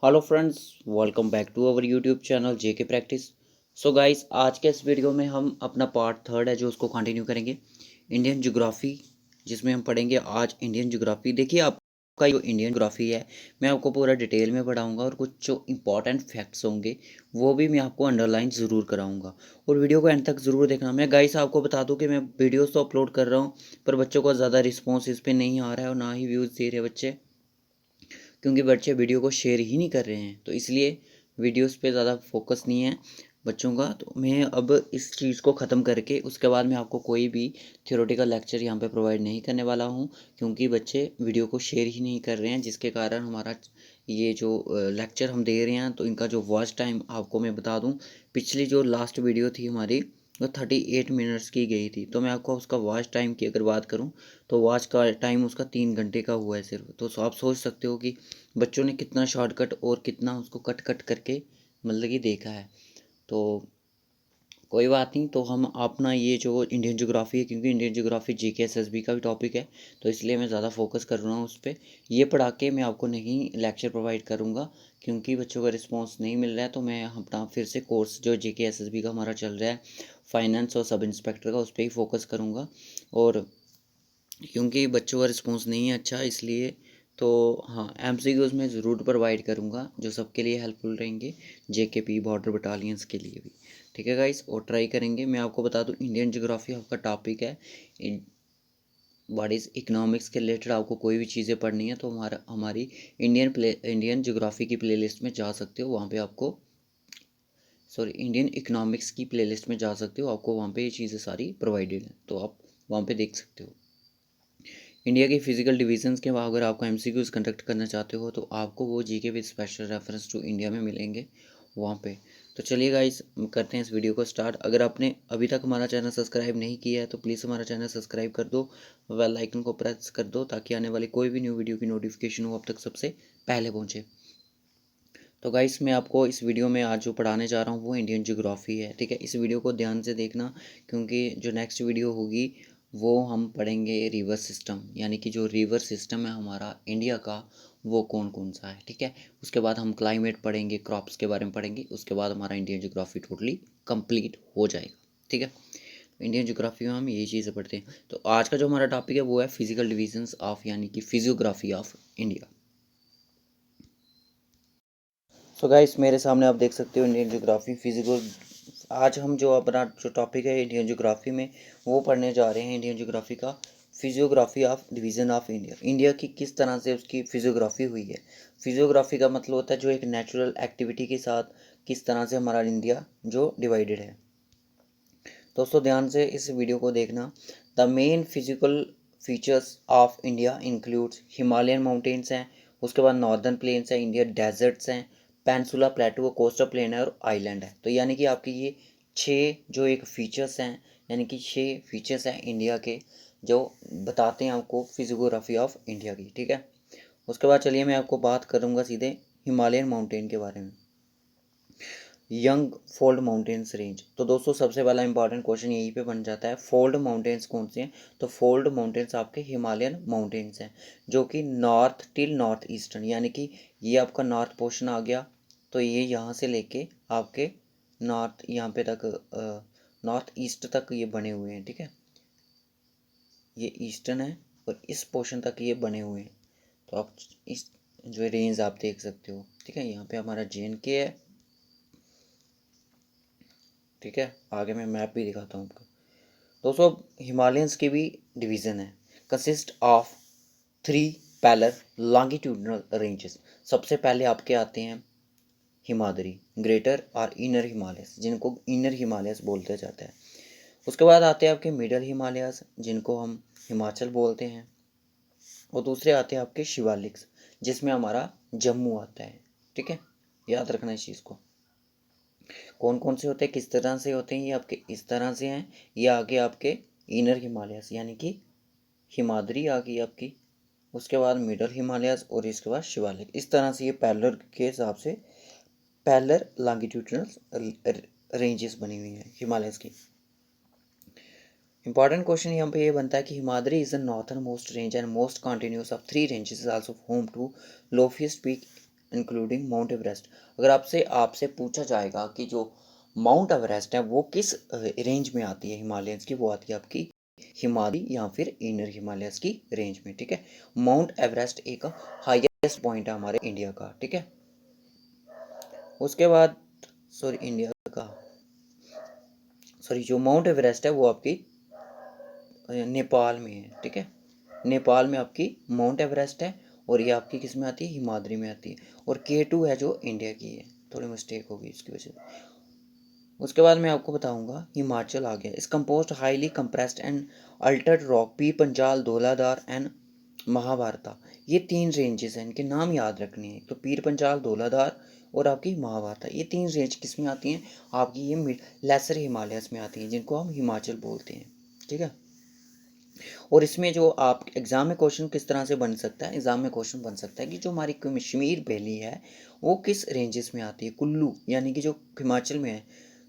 Hello friends, welcome back to our YouTube channel JK Practice. So guys, आज के इस video में हम अपना पार्ट थर्ड है जो उसको कंटिन्यू करेंगे, इंडियन ज्योग्राफी, जिसमें हम पढ़ेंगे आज इंडियन ज्योग्राफी। देखिए, आपका जो इंडियन ज्योग्राफी है, मैं आपको पूरा डिटेल में पढ़ाऊंगा और कुछ जो इंपॉर्टेंट फैक्ट्स होंगे वो भी मैं आपको अंडरलाइन ज़रूर कराऊंगा। और वीडियो को एंड तक ज़रूर देखना। मैं गाइस आपको बता दूं कि मैं वीडियोस तो अपलोड कर रहा हूँ, पर बच्चों का ज़्यादा रिस्पॉन्स इस पर नहीं आ रहा है और ना ही व्यूज़ दे रहे बच्चे, क्योंकि बच्चे वीडियो को शेयर ही नहीं कर रहे हैं। तो इसलिए वीडियोस पे ज़्यादा फोकस नहीं है बच्चों का। तो मैं अब इस चीज़ को ख़त्म करके उसके बाद मैं आपको कोई भी थियोरेटिकल लेक्चर यहाँ पे प्रोवाइड नहीं करने वाला हूँ, क्योंकि बच्चे वीडियो को शेयर ही नहीं कर रहे हैं, जिसके कारण हमारा ये जो लेक्चर हम दे रहे हैं तो इनका जो वॉच टाइम आपको मैं बता दूँ, पिछली जो लास्ट वीडियो थी हमारी वो 38 मिनट्स की गई थी। तो मैं आपको उसका वॉच टाइम की अगर बात करूँ तो वॉच का टाइम उसका 3 घंटे का हुआ है सिर्फ। तो आप सोच सकते हो कि बच्चों ने कितना शॉर्टकट और कितना उसको कट कट करके मतलब कि देखा है। तो कोई बात नहीं, तो हम अपना ये जो इंडियन ज्योग्राफी है, क्योंकि इंडियन ज्योग्राफी जीके एसएसबी का भी टॉपिक है, तो इसलिए मैं ज़्यादा फोकस कर रहा हूँ उस पर। ये पढ़ा के मैं आपको नहीं लेक्चर प्रोवाइड करूँगा, क्योंकि बच्चों का रिस्पॉन्स नहीं मिल रहा है। तो मैं अपना फिर से कोर्स जो जीके एसएसबी का हमारा चल रहा है, फाइनेंस और सब इंस्पेक्टर का, उस पर ही फोकस करूँगा। और क्योंकि बच्चों का रिस्पॉन्स नहीं है अच्छा, इसलिए तो हाँ, एमसीक्यूज़ में ज़रूर प्रोवाइड करूँगा जो सबके लिए हेल्पफुल रहेंगे, जेकेपी बॉर्डर बटालियंस के लिए भी। ठीक है गाइस, और ट्राई करेंगे। मैं आपको बता दूँ, इंडियन ज्योग्राफी आपका टॉपिक है। व्हाट इज़ इकोनॉमिक्स के रिलेटेड आपको कोई भी चीज़ें पढ़नी है तो हमारी इंडियन ज्योग्राफी की प्लेलिस्ट में जा सकते हो। वहाँ पे आपको इंडियन इकोनॉमिक्स की प्लेलिस्ट में जा सकते हो, आपको वहाँ पे ये चीज़ें सारी प्रोवाइडेड हैं, तो आप वहाँ पे देख सकते हो। इंडिया के फिजिकल डिवीजन्स के अगर आपको एमसीक्यूज़ कंडक्ट करना चाहते हो तो आपको वो GK with special reference to India में मिलेंगे वहाँ पे। तो चलिए गाइस, करते हैं इस वीडियो को स्टार्ट। अगर आपने अभी तक हमारा चैनल सब्सक्राइब नहीं किया है तो प्लीज़ हमारा चैनल सब्सक्राइब कर दो, बेल आइकन को प्रेस कर दो, ताकि आने वाली कोई भी न्यू वीडियो की नोटिफिकेशन हो अब तक सबसे पहले पहुँचे। तो गाइस, मैं आपको इस वीडियो में आज जो पढ़ाने जा रहा हूँ वो इंडियन ज्योग्राफी है। ठीक है, इस वीडियो को ध्यान से देखना, क्योंकि जो नेक्स्ट वीडियो होगी वो हम पढ़ेंगे रिवर सिस्टम, यानी कि जो रिवर सिस्टम है हमारा इंडिया का, वो कौन कौन सा है। ठीक है, उसके बाद हम क्लाइमेट पढ़ेंगे, क्रॉप्स के बारे में पढ़ेंगे, उसके बाद हमारा इंडियन ज्योग्राफी टोटली कंप्लीट हो जाएगा। ठीक है, इंडियन ज्योग्राफी में हम यही चीज़ें पढ़ते हैं। तो आज का जो हमारा टॉपिक है वो है फिजिकल डिविजन्स ऑफ, यानी कि physiography of India. So guys, मेरे सामने आप देख सकते हो इंडियन ज्योग्राफी फिजिकल। आज हम जो अपना जो टॉपिक है इंडियन ज्योग्राफी में, वो पढ़ने जा रहे हैं इंडियन ज्योग्राफी का physiography of division of India. India की किस तरह से उसकी फिजियोग्राफी हुई है। फिजियोग्राफी का मतलब होता है जो एक नेचुरल एक्टिविटी के साथ किस तरह से हमारा इंडिया जो डिवाइडेड है। दोस्तों ध्यान से इस वीडियो को देखना। The main physical features of India includes Himalayan mountains हैं, उसके बाद नॉर्दर्न प्लेन्स हैं, इंडिया डेजर्ट्स हैं, पेंसुला प्लेटू कोस्टल प्लेन है और आइलैंड है। तो यानी कि आपकी ये छः जो एक फीचर्स हैं, यानी कि छः फीचर्स हैं इंडिया के, जो बताते हैं आपको फिजियोग्राफी ऑफ इंडिया की। ठीक है, उसके बाद चलिए मैं आपको बात करूँगा सीधे हिमालयन माउंटेन के बारे में। Young fold mountains range. तो दोस्तों सबसे पहला इंपॉर्टेंट क्वेश्चन यहीं पे बन जाता है, फोल्ड माउंटेन्स कौन से हैं। तो फोल्ड माउंटेन्स आपके हिमालयन माउंटेन्स हैं, जो कि नॉर्थ टिल नॉर्थ ईस्टर्न, यानी कि ये आपका नॉर्थ पोर्शन आ गया, तो ये यहाँ से लेके आपके नॉर्थ यहाँ पे तक नॉर्थ ईस्ट तक ये बने हुए हैं। ठीक है, ये ईस्टर्न है और इस पोर्शन तक ये बने हुए हैं। तो आप इस जो रेंज आप देख सकते हो। ठीक है, यहाँ पे हमारा JNK है। ठीक है, आगे मैं मैप भी दिखाता हूँ आपको। दोस्तों हिमालयंस के भी डिवीज़न है, consist of 3 parallel longitudinal ranges. सबसे पहले आपके आते हैं हिमाद्री, ग्रेटर और इनर हिमालयस, जिनको इनर हिमालयस बोलते जाता है। उसके बाद आते हैं आपके मिडल हिमालयस, जिनको हम हिमाचल बोलते हैं। और दूसरे आते हैं आपके शिवालिक्स, जिसमें हमारा जम्मू आता है। ठीक है, याद रखना इस चीज़ को। कौन कौन से होते हैं, किस तरह से होते हैं, ये आपके इस तरह से हैं। ये आगे आपके इनर हिमालयस, यानी कि हिमाद्री आ गई आपकी, उसके बाद मिडल हिमालयस और इसके बाद शिवालिक। इस तरह से ये पैरेलल के हिसाब से पैरेलल लॉन्गिट्यूडनल रेंजेस बनी हुई हैं हिमालयस की। इंपॉर्टेंट क्वेश्चन यहाँ पे ये बनता है कि Himadri is the northern most range and most continuous of 3 ranges, is also home to loftiest peak including Mount Everest. अगर आपसे आपसे पूछा जाएगा कि जो माउंट एवरेस्ट है वो किस रेंज में आती है हिमालयंस की, वो आती है आपकी हिमालय या फिर इनर हिमालयस की रेंज में, ठीक है। माउंट एवरेस्ट एक हाईएस्ट पॉइंट है हमारे इंडिया का, ठीक है। उसके बाद सॉरी इंडिया का सॉरी जो माउंट एवरेस्ट है वो आपकी नेपाल में है, ठीक है। नेपाल में आपकी माउंट एवरेस्ट है और ये आपकी किस में आती है, हिमाद्री में आती है। और K2 है जो इंडिया की है, थोड़ी मिस्टेक होगी इसकी वजह से। उसके बाद मैं आपको बताऊंगा हिमाचल आ गया। इस compost highly compressed and Altered rock Pir Panjal Dhauladhar and महाभारता। ये 3 रेंजेस हैं, इनके नाम याद रखने हैं। तो पीर पंजाल, धौलाधार और आपकी महाभारता, ये 3 रेंज किस में आती हैं आपकी, ये लेसर हिमालयस में आती हैं, जिनको हम हिमाचल बोलते हैं, ठीक है। और इसमें जो आप एग्ज़ाम में क्वेश्चन किस तरह से बन सकता है, एग्ज़ाम में क्वेश्चन बन सकता है कि जो हमारी कश्मीर वैली है वो किस रेंजेस में आती है, कुल्लू यानी कि जो हिमाचल में है।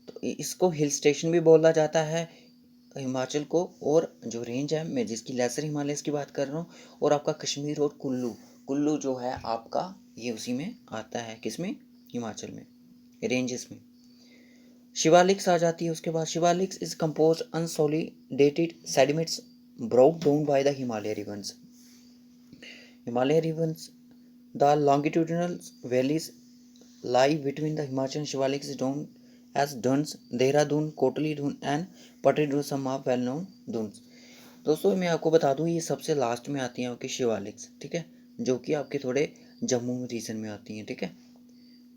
तो इसको हिल स्टेशन भी बोला जाता है हिमाचल को, और जो रेंज है मैं जिसकी लेसर हिमालयस की बात कर रहा हूँ, और आपका कश्मीर और कुल्लू, कुल्लू जो है आपका ये उसी में आता है, किसमें, हिमाचल में, रेंजेस में। शिवालिक्स आ जाती है उसके बाद। Shivaliks is compose unconsolidated sediments brought down by the Himalaya rivers. Himalaya rivers, the longitudinal valleys lie between the Himachal and Shivaliks known as dunes, Dehradun, Kotli Dun and Patri Dun, some are well known dunes. दोस्तों मैं आपको बता दूं ये सबसे last में आती हैं आपकी शिवालिक्स, ठीक है, जो कि आपके थोड़े जम्मू रीजन में आती हैं, ठीक है।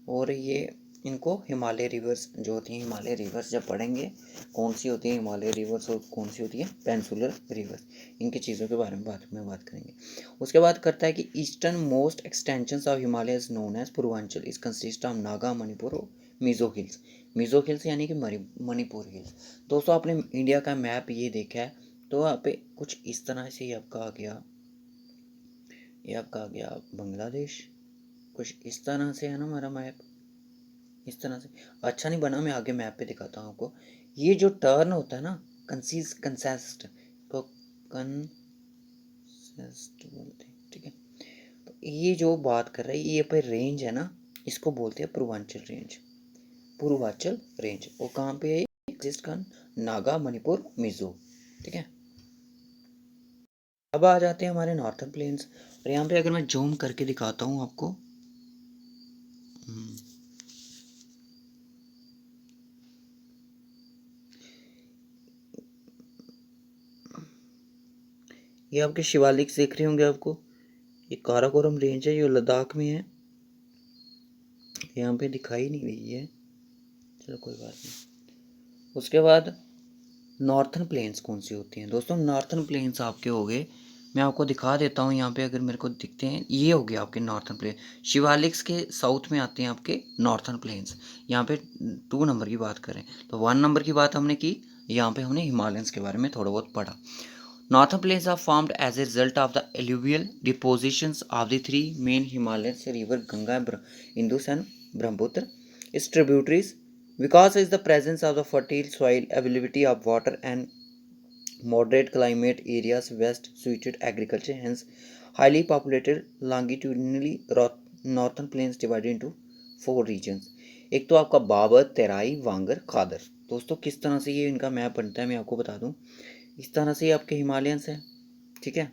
और ये इनको हिमालय रिवर्स जो होती हैं, हिमालय रिवर्स जब पढ़ेंगे कौन सी होती है हिमालय रिवर्स और कौन सी होती है पेनिनसुलर रिवर्स, इनकी चीज़ों के बारे में बात करेंगे। उसके बाद करता है कि eastern most extension of Himalaya is known as Purvanchal, इस कंसिस्ट ऑफ नागा, मणिपुर और मिजो हिल्स। मिजो हिल्स यानी कि मणिपुर हिल्स। दोस्तों आपने इंडिया का मैप ये देखा है तो वहाँ पे कुछ इस तरह से ये आपका आ गया, ये आपका आ गया बांग्लादेश, कुछ इस तरह से है ना हमारा मैप, इस तरह से। अच्छा नहीं बना, मैं आगे मैप पे दिखाता हूँ आपको। ये जो टर्न होता है ना, कंसेस्ट तो कंसेस्ट बोलते हैं, ठीक है। तो ये जो बात कर रहा है ये पे रेंज है ना, इसको बोलते हैं पूर्वांचल रेंज, पूर्वांचल रेंज। वो कहाँ पे है, एग्जिस्ट कर नागा, मणिपुर, मिजो, ठीक है। अब आ जाते हैं हमारे नॉर्थन प्लेन्स। और यहाँ पे अगर मैं जूम करके दिखाता हूँ आपको, ये आपके शिवालिक देख रहे होंगे आपको, ये काराकोरम रेंज है, ये लद्दाख में है, यहाँ पे दिखाई नहीं रही है, चलो कोई बात नहीं। उसके बाद नॉर्थन प्लेन्स कौन सी होती हैं दोस्तों, नॉर्थन प्लेन्स आपके हो गए, मैं आपको दिखा देता हूँ यहाँ पे अगर मेरे को दिखते हैं, ये हो गया आपके नॉर्थन प्लेन। शिवालिक्स के साउथ में आते हैं आपके नॉर्थन प्लेन्स। यहाँ पे 2 नंबर की बात करें तो 1 नंबर की बात हमने की, यहाँ पे हमने हिमालयंस के बारे में थोड़ा बहुत पढ़ा। Northern plains are formed as a result of the alluvial depositions of the 3 main Himalayan rivers Ganga, Indus and Brahmaputra. Its tributaries, because is the presence of the fertile soil, availability of water and moderate climate areas west suited agriculture, hence highly populated longitudinally northern plains divided into 4 regions. एक तो आपका बाबर, तेराई, वांगर, खादर। दोस्तों किस तरह से ये इनका map बनता है मैं आपको बता दूं, इस तरह से ये आपके हिमालयंस हैं, ठीक है,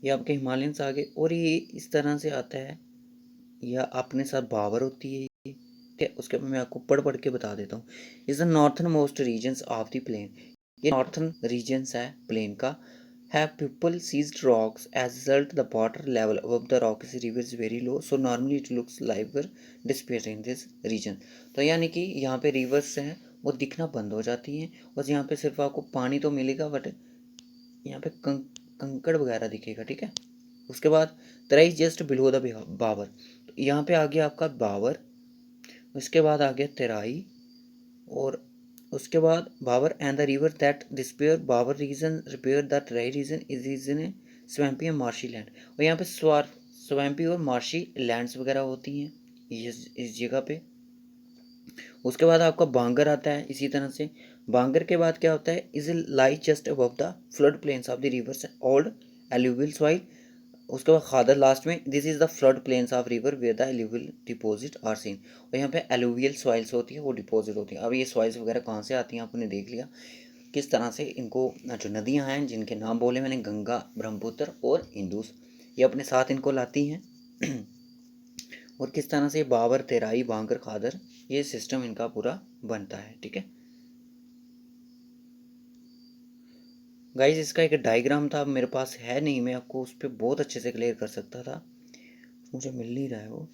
ये आपके हिमालयंस आ गए। और ये इस तरह से आता है, या अपने साथ बाबर होती है, ठीक है। उसके बाद मैं आपको पढ़ के बता देता हूँ। Is the northern most regions of the plain, ये नॉर्थन रीजन्स है प्लेन का। Have people seized rocks as result the water level above the rock river is very low, so normally it looks like disappear in this region. तो यानी कि यहाँ पे reverse हैं वो दिखना बंद हो जाती हैं, बस यहाँ पे सिर्फ आपको पानी तो मिलेगा बट यहाँ पे कंकड़ वगैरह दिखेगा, ठीक है। उसके बाद तराई जस्ट बिलो द बाबर, तो यहाँ पे आ गया आपका बाबर, उसके बाद आ गया तेराई, और उसके बाद Bhabar and the river that disappear Bhabar region repair the Terai region is in swampy and marshy land. और यहाँ पे स्वैम्पी और मार्शी लैंड्स वगैरह होती हैं इस जगह पे। उसके बाद आपका बांगर आता है इसी तरह से। बांगर के बाद क्या होता है, is lie just above the flood plains of the rivers old alluvial soil उसके बाद खादर लास्ट में, this is the flood plains of river where the alluvial deposit are seen. और यहाँ पे एलुवियल सॉइल्स होती है, वो डिपॉजिट होती है। अब ये सॉइल्स वगैरह कहाँ से आती हैं आपने देख लिया, किस तरह से इनको जो नदियाँ हैं जिनके नाम बोले मैंने, गंगा, ब्रह्मपुत्र और इंदुस, ये अपने साथ इनको लाती हैं और किस तरह से बाबर, तेराई, बांगर, खादर, ये सिस्टम इनका पूरा बनता है। ठीक है गाइज, इसका एक डायग्राम था, मेरे पास है नहीं, मैं आपको उस पर बहुत अच्छे से क्लियर कर सकता था, मुझे मिल नहीं रहा है वो।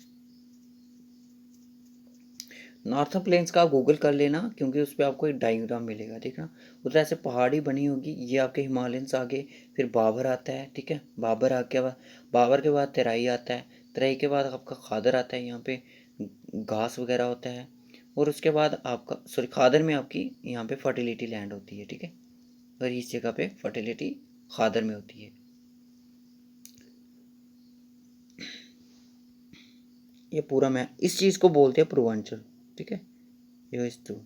नॉर्थन प्लेन्स का आप गूगल कर लेना, क्योंकि उस पर आपको एक डायग्राम मिलेगा, ठीक है ना। उधर ऐसे पहाड़ी बनी होगी, ये आपके हिमालयंस आगे, फिर बाबर आता है, ठीक है, बाबर आके बाद, बाबर के बाद तेराई आता है, तेराई के बाद आपका खादर आता है, यहाँ पे घास वगैरह होता है, और उसके बाद आपका सॉरी खादर में आपकी यहाँ पे फर्टिलिटी लैंड होती है, ठीक है, और इस जगह पे फर्टिलिटी खादर में होती है। ये पूरा मैं इस चीज़ को बोलते हैं पूर्वांचल, ठीक है, ये इस तो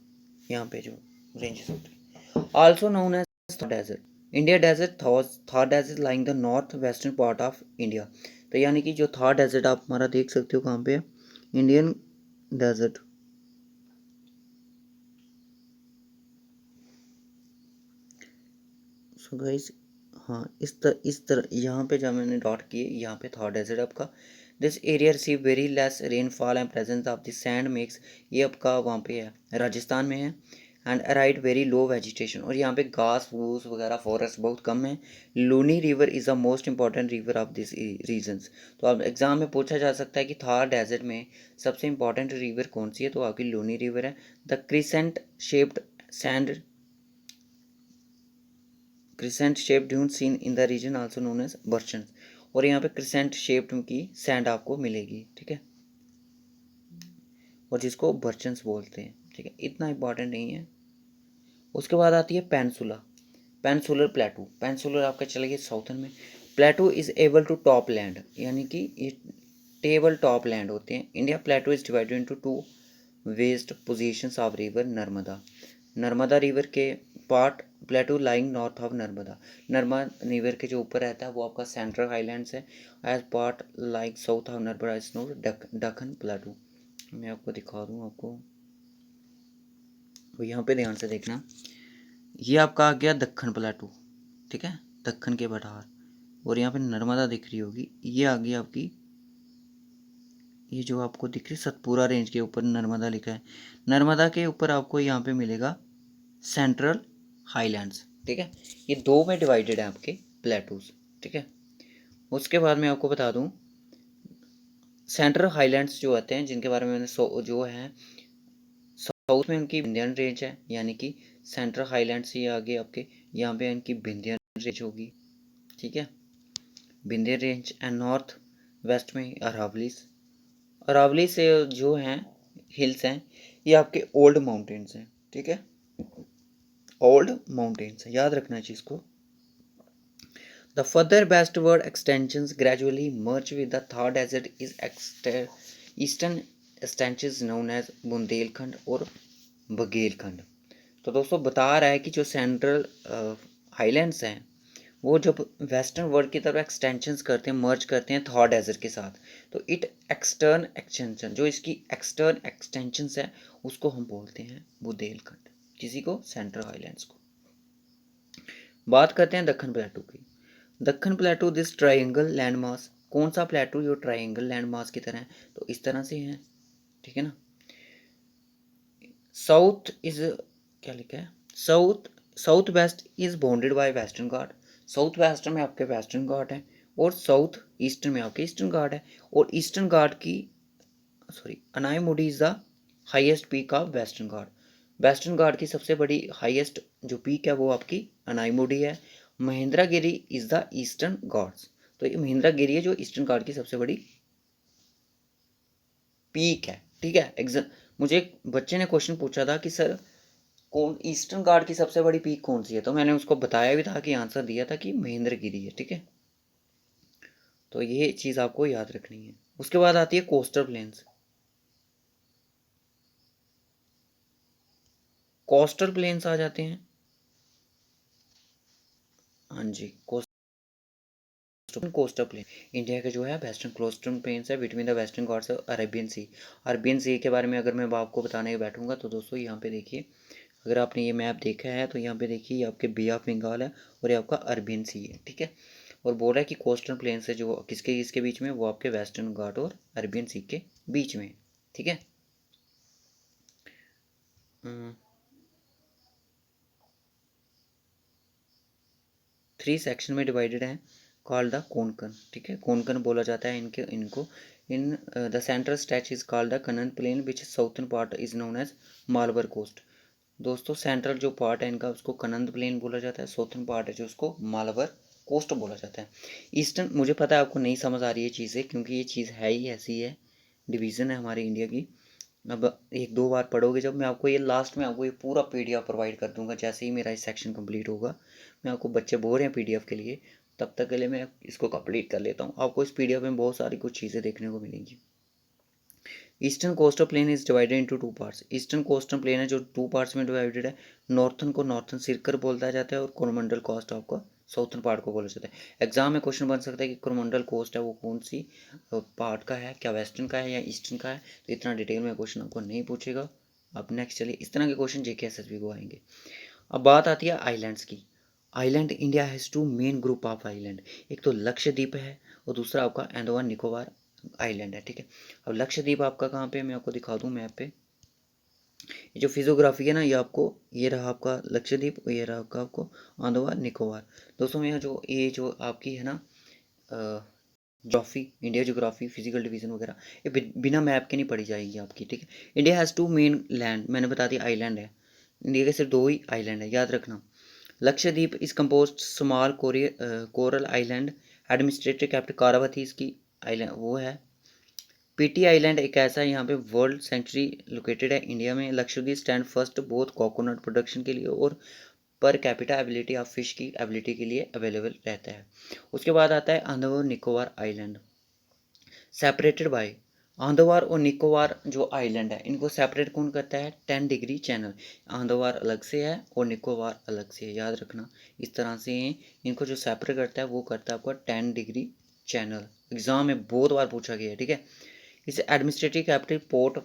यहाँ पे जो रेंजेस होते हैं, also known as Thar desert, India desert, Thar desert lying the north western part of India. तो यानी कि जो थार डेजर्ट आप हमारा देख सकते हो कहाँ पे है, इंडियन डेजर्ट, सो गाइस, हाँ इस तरह यहाँ पे जहाँ मैंने डॉट किए, यहाँ पे थार डेजर्ट आपका, this area receive very less rainfall and presence of the sand makes, ये आपका वहाँ पे है राजस्थान में है, and alright very low vegetation, और यहाँ पे घास फूस वगैरह फॉरेस्ट बहुत कम है। Luni river is the most important river of this regions. तो अब एग्जाम में पूछा जा सकता है कि थार डेजर्ट में सबसे इंपॉर्टेंट रिवर कौन सी है, तो आपकी लूनी रिवर है। The crescent shaped sand, crescent shaped dune seen in the region also known as barchan, और यहाँ पे क्रिसेंट शेप्ड की सैंड आपको मिलेगी, ठीक है, और जिसको बर्चन्स बोलते हैं, ठीक है, इतना इंपॉर्टेंट नहीं है। उसके बाद आती है पेंसुला, पेंसुलर प्लेटू, पेंसुलर आपका चलेगी साउथर्न में। Plateau is able to top land, यानी कि ये टेबल टॉप लैंड होते हैं। India plateau is divided into two west positions of river Narmada, Narmada river के part plateau lying north of Narmada, Narmada river के जो ऊपर रहता है वो आपका सेंट्रल हाईलैंड्स है, as part like south of Narmada is known Deccan plateau. मैं आपको दिखा दूँ आपको, तो यहाँ पे ध्यान से देखना, ये आपका आ गया दक्कन प्लेटू, ठीक है, दक्कन के पठार, और यहाँ पे नर्मदा दिख रही होगी, ये आ गई आपकी, ये जो आपको दिख रही सतपुरा रेंज के ऊपर नर्मदा लिखा है, नर्मदा के ऊपर आपको यहाँ पे मिलेगा सेंट्रल हाईलैंड्स, ठीक है, ये दो में डिवाइडेड है आपके प्लेटूज, ठीक है। उसके बाद मैं आपको बता दूं, सेंट्रल हाईलैंड्स जो आते हैं जिनके बारे में मैंने जो है, साउथ में उनकी विंध्यान रेंज है, यानी कि सेंट्रल हाईलैंड्स ये आगे आपके, यहाँ पे इनकी विंध्यान रेंज होगी, ठीक है, Vindhya range, and north west में अरावलीज, अरावली से जो हैं हिल्स हैं, ये आपके ओल्ड माउंटेन्स हैं, ठीक है, ओल्ड माउंटेन्स है, याद रखना चीज़ को। The further westward extensions gradually merge with the Thar Desert is eastern extensions known as Bundelkhand और बघेलखंड। तो दोस्तों बता रहा है कि जो सेंट्रल हाईलैंड्स हैं वो जब वेस्टर्न वर्ल्ड की तरफ एक्सटेंशंस करते हैं, मर्ज करते हैं थॉर डेजर्ट के साथ, तो इट एक्सटर्न एक्सटेंशन, जो इसकी एक्सटर्न एक्सटेंशंस है उसको हम बोलते हैं बुंदेलखंड, किसी को सेंट्रल हाईलैंड्स को। बात करते हैं दक्कन प्लेटू की। Deccan प्लेटू this triangle land mass, कौन सा प्लेटू जो ट्राइंगल लैंड मास की तरह है, तो इस तरह से है, ठीक है ना। साउथ इज, क्या लिखा है, south south west is bounded by western Ghat, south western में आपके वेस्टर्न घाट है, और साउथ ईस्टर्न में आपके ईस्टर्न घाट है, और ईस्टर्न घाट की sorry Anamudi is the highest peak of western Ghat, western Ghat की सबसे बड़ी हाईएस्ट जो पीक है वो आपकी अनाईमुडी है। Mahendragiri is the eastern Ghats, तो ये महेंद्रगिरी है जो ईस्टर्न घाट की सबसे बड़ी पीक है, ठीक है। मुझे एक बच्चे ने क्वेश्चन पूछा था कि सर कौन ईस्टर्न घाट की सबसे बड़ी पीक कौन सी है, तो मैंने उसको बताया भी था कि आंसर दिया था कि महेंद्रगिरी है, ठीक है, तो ये चीज़ आपको याद रखनी है। उसके बाद आती है कोस्टल प्लेन्स, कोस्टल प्लेन्स आ जाते हैं, हाँ जी, कोस्टल कोस्टल प्लेन इंडिया के जो है वेस्टर्न कोस्टल प्लेन्स है बिटवीन द वेस्टर्न घाट्स और अरेबियन सी। अरेबियन सी के बारे में अगर मैं आपको बताने बैठूंगा तो दोस्तों यहाँ पे देखिए, अगर आपने ये मैप देखा है तो यहाँ पे देखिए ये आपके बे ऑफ बंगाल है और ये आपका अरेबियन सी है, ठीक है। और बोल रहा है कि कोस्टल प्लेन से जो किसके बीच में, वो आपके वेस्टर्न घाट और अरेबियन सी के बीच में, ठीक है। 3 सेक्शन में डिवाइडेड है, कॉल्ड द कोंकण, ठीक है। कोंकण बोला जाता है इनको in the central stretch is called the Kanara plain which southern part is known as Malabar coast. दोस्तों सेंट्रल जो पार्ट है इनका उसको कनंद प्लेन बोला जाता है, साउथर्न पार्ट है जो उसको मालबर कोस्ट बोला जाता है। ईस्टर्न, मुझे पता है आपको नहीं समझ आ रही है चीज़ें, क्योंकि ये चीज़ है ही ऐसी है, डिवीज़न है हमारे इंडिया की। अब एक दो बार पढ़ोगे जब, मैं आपको ये लास्ट में आपको ये पूरा पीडीएफ प्रोवाइड कर दूंगा जैसे ही मेरा ये सेक्शन कंप्लीट होगा। मैं आपको, बच्चे बोल रहे हैं पीडीएफ के लिए, तब तक के लिए मैं इसको कंप्लीट कर लेता हूँ। आपको इस पीडीएफ में बहुत सारी कुछ चीज़ें देखने को मिलेंगी। Eastern coastal plain is divided into 2 parts. Eastern coastal plain है जो 2 पार्ट्स में डिवाइडेड है। नॉर्थन को नॉर्थन सिरकर बोलता जाता है और कोरोमंडल कोस्ट आपका साउथर्न पार्ट को बोला जाता है। एग्जाम में क्वेश्चन बन सकता है कि कोरोमंडल कोस्ट है वो कौन सी पार्ट का है, क्या वेस्टर्न का है या ईस्टर्न का है, तो इतना डिटेल में क्वेश्चन आपको नहीं पूछेगा। अब नेक्स्ट चलिए, इस तरह के क्वेश्चन जेके एसएसबी को आएंगे। अब बात आती है आइलैंड्स की। Island, India has 2 main group of island, एक तो लक्षद्वीप है और दूसरा आपका अंडमान निकोबार आइलैंड है, ठीक है। अब लक्षद्वीप आपका कहाँ पे, मैं आपको दिखा दूँ मैप पे। ये जो फिजियोग्राफी है ना, ये आपको, ये रहा आपका लक्षद्वीप और ये रहा आपको अंडमान निकोबार। दोस्तों में ये जो आपकी है ना geography, India geography, physical division वगैरह, ये बिना मैप के नहीं पढ़ी जाएगी आपकी, ठीक है। इंडिया हैज़ 2 मेन लैंड, मैंने बता दिया आइलैंड है। इंडिया के सिर्फ 2 ही आइलैंड है, याद रखना। Lakshadweep is compose small coral island, administrative capital Kavaratti इसकी आइलैंड वो है। पीटी आइलैंड एक ऐसा यहाँ पे वर्ल्ड सेंचुरी लोकेटेड है इंडिया में। Lakshadweep stand first both coconut production के लिए और per capita ability of fish की एबिलिटी के लिए अवेलेबल रहता है। उसके बाद आता है Andaman Nicobar island, separated by. Andaman और निकोबार जो आइलैंड है इनको सेपरेट कौन करता है, 10 डिग्री चैनल। अंडमान अलग से है और निकोबार अलग से है, याद रखना। इस तरह से इनको जो सेपरेट करता है वो करता है आपका 10 डिग्री चैनल। एग्जाम में बहुत बार पूछा गया है, ठीक है। इसे एडमिनिस्ट्रेटिव कैपिटल पोर्ट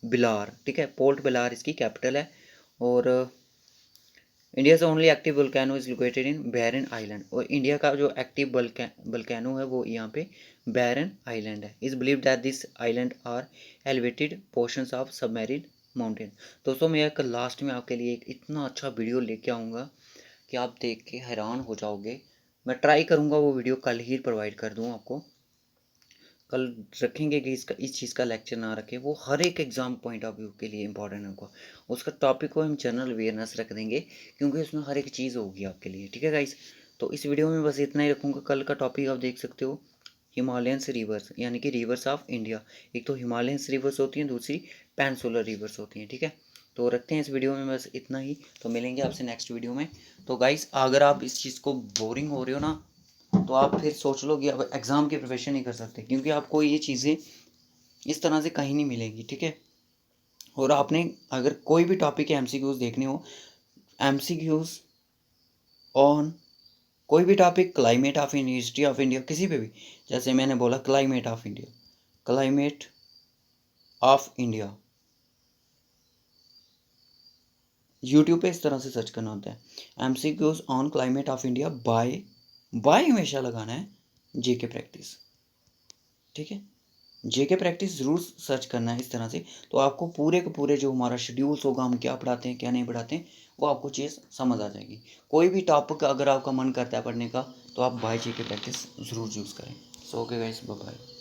ब्लेयर, ठीक है, पोर्ट ब्लेयर इसकी कैपिटल है। और इंडिया से only active volcano is located in Barren Island, और इंडिया का जो एक्टिव वोल्केनो है वो यहाँ पे बैरन आइलैंड है। Is believe that this island are elevated portions of submarine mountain. दोस्तों मैं एक लास्ट में आपके लिए एक इतना अच्छा वीडियो लेके आऊँगा कि आप देख के हैरान हो जाओगे। मैं ट्राई करूँगा वो वीडियो कल ही प्रोवाइड कर दूँ आपको। कल रखेंगे कि इसका, इस चीज़ का लेक्चर ना रखें, वो हर एक एग्जाम पॉइंट ऑफ व्यू के लिए इंपॉर्टेंट होगा। उसका टॉपिक को हम जनरल अवेयरनेस रख देंगे क्योंकि उसमें हर एक चीज़ होगी आपके लिए, ठीक है गाइस। तो इस वीडियो में बस इतना ही रखूँगा। कल का टॉपिक आप देख सकते हो, हिमालयंस रिवर्स, यानी कि रिवर्स ऑफ इंडिया। एक तो हिमालयंस रिवर्स होती हैं, दूसरी पेनिनसुलर रिवर्स होती हैं, ठीक है। तो रखते हैं इस वीडियो में बस इतना ही, तो मिलेंगे आपसे नेक्स्ट वीडियो में। तो गाइस अगर आप इस चीज़ को बोरिंग हो रहे हो ना, तो आप फिर सोच लो कि अब एग्ज़ाम की प्रिपरेशन नहीं कर सकते, क्योंकि आपको ये चीज़ें इस तरह से कहीं नहीं मिलेंगी, ठीक है। और आपने अगर कोई भी टॉपिक के एमसीक्यूज़ देखने हो, एमसीक्यूज़ ऑन कोई भी topic, climate of India, history of India, किसी पे भी, जैसे मैंने बोला climate of India, climate of India, YouTube पे इस तरह से सर्च करना होता है। MCQs on climate of India by हमेशा लगाना है जेके प्रैक्टिस, ठीक है। जेके प्रैक्टिस ज़रूर सर्च करना है इस तरह से, तो आपको पूरे के पूरे जो हमारा शेड्यूल्स होगा, हम क्या पढ़ाते हैं क्या नहीं पढ़ाते हैं, वो आपको चीज़ समझ आ जाएगी। कोई भी टॉपिक अगर आपका मन करता है पढ़ने का, तो आप बाय जेके प्रैक्टिस ज़रूर यूज़ करें। So okay guys, bye bye.